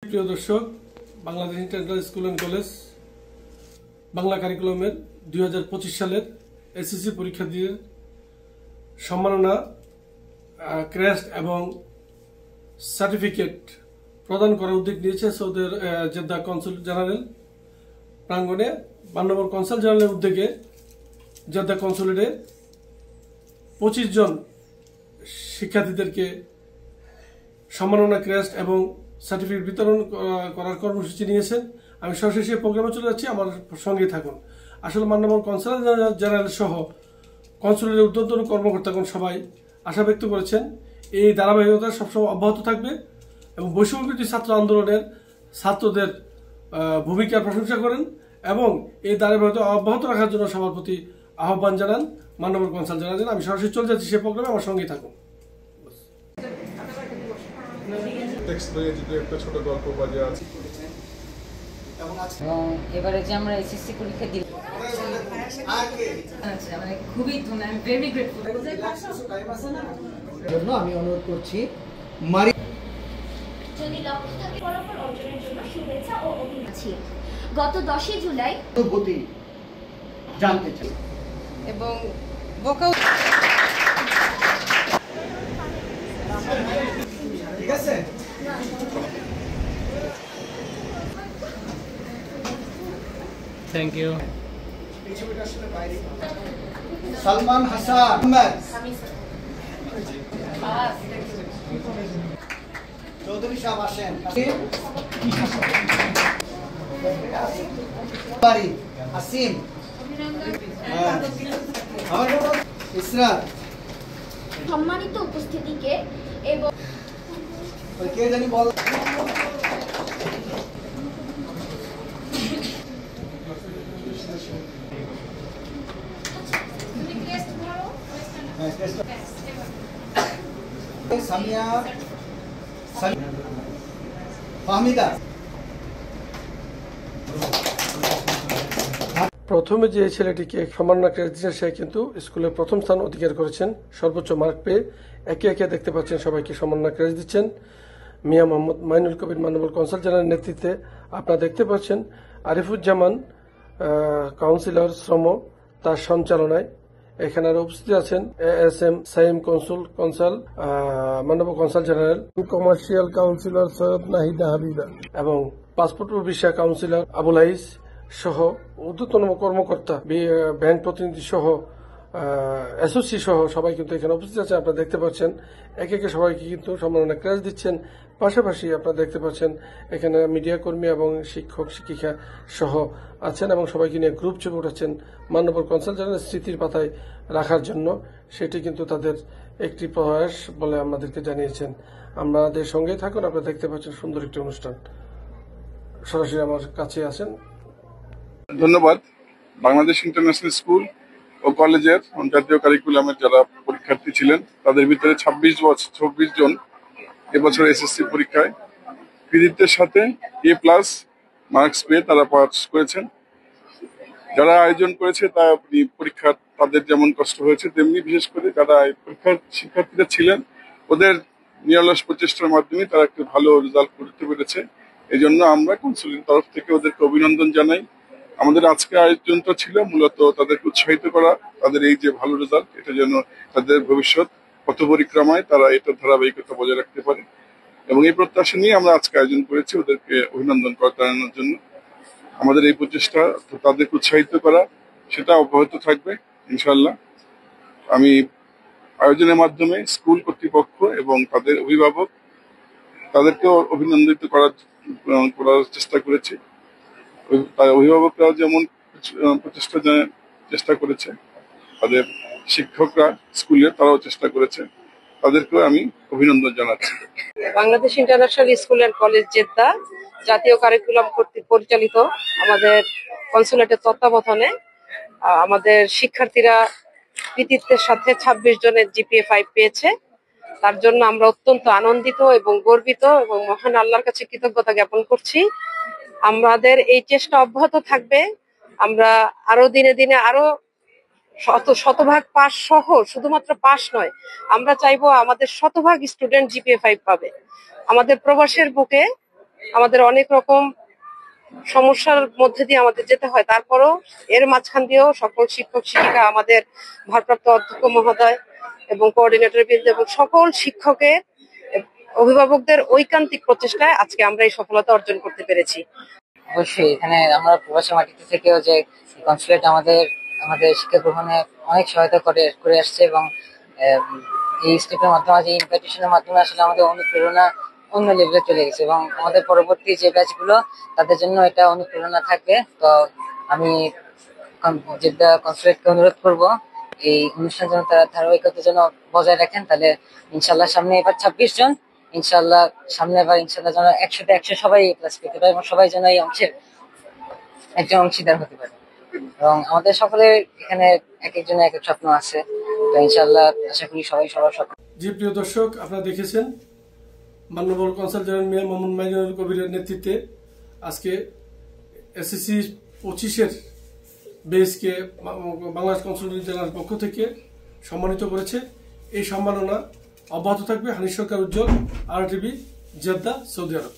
প্রিয় দর্শক, Bangladesh international school and college Bangla কারিকুলামের 2025 সালের এসএসসি পরীক্ষার্থীদের সম্মাননা ক্রেস্ট এবং সার্টিফিকেট প্রদান করার উদ্যোগ নিয়েছে সৌদি জেদ্দা কনসুল জেনারেল প্রাঙ্গণে। মাননীয় কনসাল জেনারেলের উদ্যোগে জেদ্দা কনসুলেটে 25 জন শিক্ষার্থীদেরকে সম্মাননা ক্রেস্ট এবং সার্টিফিকেট বিতরণ করার কর্মসূচি নিয়েছেন। আমি সরাসরি প্রোগ্রামে চলে যাচ্ছি, আমার সঙ্গে থাকুন। আসলে মাননীয় কনসাল জেনারেল সহ কনসুলেটের ঊর্ধ্বতন কর্মকর্তাগণ সবাই আশা ব্যক্ত করেছেন এই ধারাবাহিকতা সবসময় অব্যাহত থাকবে এবং বৈষম্যবিরোধী ছাত্র আন্দোলনের ছাত্রদের ভূমিকার প্রশংসা করেন এবং এই ধারাবাহিকতা অব্যাহত রাখার জন্য সবার প্রতি আহ্বান জানান মাননীয় কনসাল জেনারেল। আমি সরাসরি চলে যাচ্ছি সে প্রোগ্রামে, আমার সঙ্গে থাকুন। একটা ছোট গল্প বাজে আছে এবং এবারে যে আমরা এসএসসি পরীক্ষা দিই মানে খুবই ভেরি গ্রেটফুল। আমি অনুরোধ করছি মারি যদি লক্ষ্য থাকে ফলাফল অর্জনের জন্য শুভেচ্ছা ও অভিনন্দন। গত 10 জুলাই অনুভূতি জানতে চাই এবং বোকাও ঠিক আছে। Thank you. সালমান হাসান চৌধুরী সাহেব আসেন। আসিম ইসরাত সম্মানিত উপস্থিতিকে এবং কে জানি বল সামিয়া ফাহমিদা। প্রথমে যে ছেলেটিকে সম্মাননা ক্রেস্ট দিয়েছেন সে কিন্তু স্কুলে প্রথম স্থান অধিকার করেছেন সর্বোচ্চ মার্ক পেয়ে। একে একে দেখতে পাচ্ছেন সবাইকে সম্মাননা ক্রেস্ট দিচ্ছেন। মিয়া মোহাম্মদ মাইনুল কবির মাননীয় কনসাল জেনারেলের নেতৃত্বে আপনারা দেখতে পাচ্ছেন আরিফুজ্জামান কাউন্সিলর শ্রম তার সঞ্চালনায় এখানে আরো উপস্থিত আছেন এএসএম সাইম কনসাল মাননীয় consul general, commercial councillor Syed Nahida Habiba এবং পাসপোর্ট ও ভিসা কাউন্সিলর আবুল আইস সহ ঊর্ধ্বতন কর্মকর্তা, ব্যাংক প্রতিনিধি সহ এসওসি সহ সবাই কিন্তু এখানে উপস্থিত আছে। আপনারা দেখতে পাচ্ছেন একে একে সবাইকে কিন্তু সম্মাননা ক্রেস্ট দিচ্ছেন। পাশাপাশি আপনারা দেখতে পাচ্ছেন এখানে মিডিয়া কর্মী এবং শিক্ষক শিক্ষিকা সহ আছেন এবং সবাইকে নিয়ে গ্রুপ ছবি উঠাচ্ছেন মাননীয় কনসাল জেনারেল স্মৃতির পাতায় রাখার জন্য। সেটি কিন্তু তাদের একটি প্রয়াস বলে আমাদেরকে জানিয়েছেন। আমাদের সঙ্গে থাকুন, আপনারা দেখতে পাচ্ছেন সুন্দর একটি অনুষ্ঠান। সরাসরি আমার কাছে আছেন। ধন্যবাদ। বাংলাদেশ ইন্টারন্যাশনাল স্কুল ও কলেজের জাতীয় কারিকুলামের যারা পরীক্ষার্থী ছিলেন তাদের ভিতরে 26 জন এবছর এসএসসি পরীক্ষায় কৃতিত্বের সাথে A+ মার্কস পেয়ে তারা পাস করেছেন। যারা আয়োজন করেছে পরীক্ষা তাদের যেমন কষ্ট হয়েছে তেমনি বিশেষ করে যারা পরীক্ষার শিক্ষার্থীরা ছিলেন ওদের নিরলস প্রচেষ্টার মাধ্যমে তারা একটু ভালো রেজাল্ট করতে পেরেছে। এই জন্য আমরা কনসুলের তরফ থেকে ওদেরকে অভিনন্দন জানাই। আমাদের আজকে আয়োজনটা ছিল মূলত তাদেরকে উৎসাহিত করা, তাদের এই যে ভালো রেজাল্ট এটা যেন তাদের ভবিষ্যৎ পথ পরিক্রমায় তারা এটার ধারাবাহিকতা বজায় রাখতে পারে এবং এই প্রত্যাশা নিয়ে আমরা আজকে আয়োজন করেছি ওদেরকে অভিনন্দন জানানোর জন্য। আমাদের এই প্রচেষ্টা তাদেরকে উৎসাহিত করা সেটা অব্যাহত থাকবে ইনশাল্লাহ। আমি আয়োজনের মাধ্যমে স্কুল কর্তৃপক্ষ এবং তাদের অভিভাবক তাদেরকেও অভিনন্দিত করার চেষ্টা করেছি। অভিভাবকরাও যেমন চেষ্টা করেছে, তাদের শিক্ষকরা স্কুলে তারাও চেষ্টা করেছে, তাদেরকেও আমি অভিনন্দন জানাচ্ছি। Bangladesh international school and college Jeddah জাতীয় কারিকুলাম কর্তৃক পরিচালিত আমাদের কনসুলেটের তত্ত্বাবধানে আমাদের শিক্ষার্থীরা কৃতিত্বের সাথে 26 জনের GPA 5 পেয়েছে। তার জন্য আমরা অত্যন্ত আনন্দিত এবং গর্বিত এবং মহান আল্লাহর কাছে কৃতজ্ঞতা জ্ঞাপন করছি। আমাদের এই চেষ্টা অব্যাহত থাকবে। আমরা আরো দিনে দিনে আরো শতভাগ পাস সহ শুধুমাত্র পাস নয়, আমরা চাইবো আমাদের শতভাগ স্টুডেন্ট GPA 5 পাবে। আমাদের প্রবাসের বুকে আমাদের অনেক রকম সমস্যার মধ্যে দিয়ে আমাদের যেতে হয়, তারপরও এর মাঝখান দিয়েও সকল শিক্ষক শিক্ষিকা, আমাদের ভারপ্রাপ্ত অধ্যক্ষ মহোদয় এবং কোঅর্ডিনেটর বৃন্দ এবং সকল শিক্ষকের, অভিভাবকদের ঐকান্তিক প্রচেষ্টায় আজকে আমরা এই সফলতা অর্জন করতে পেরেছি। অবশ্যই এখানে আমরা প্রবাসী মাটিতে থেকেও যে কনসুলেট আমাদের শিক্ষা গ্রহণে অনেক সহায়তা করে আসছে, এবং এই স্টেপের মাধ্যমে, যে ইনভাইটেশনের মাধ্যমে আসলে আমাদের অনুপ্রেরণা অন্য লেভেলে চলে গেছে, এবং আমাদের পরবর্তী যে ব্যাচগুলো তাদের জন্য এটা অনুপ্রেরণা থাকবে। তো আমি জেদ্দা কনসুলেটকে অনুরোধ করব এই অনুষ্ঠান যেন তারা ধারাবাহিকতা যেন বজায় রাখেন, তাহলে ইনশাল্লাহ সামনে এবার 26 জন, ইনশাল্লাহ সামনে এবার ইনশাল্লাহ যেন 100-তে 100 সবাই প্লাস পেতে পারে, এবং সবাই যেন এই অংশের একজন অংশীদার হতে পারে। এবং আমাদের সকলের এখানে এক একজনের এক এক স্বপ্ন আছে, তো ইনশাল্লাহ আশা করি সবাই সবার স্বপ্ন। জি প্রিয় দর্শক, আপনারা দেখেছেন মাননীয় কনসাল জেনারেল মিয়া মোহাম্মদ মাইনুল কবিরের নেতৃত্বে আজকে এসএসসি 25-এর বেসকে বাংলাদেশ কনসুলেট জেনারেল পক্ষ থেকে সম্মানিত করেছে। এই সম্মাননা অব্যাহত থাকবে। হানিফ সরকার উজ্জ্বল, RTV, জেদ্দা, সৌদি আরব।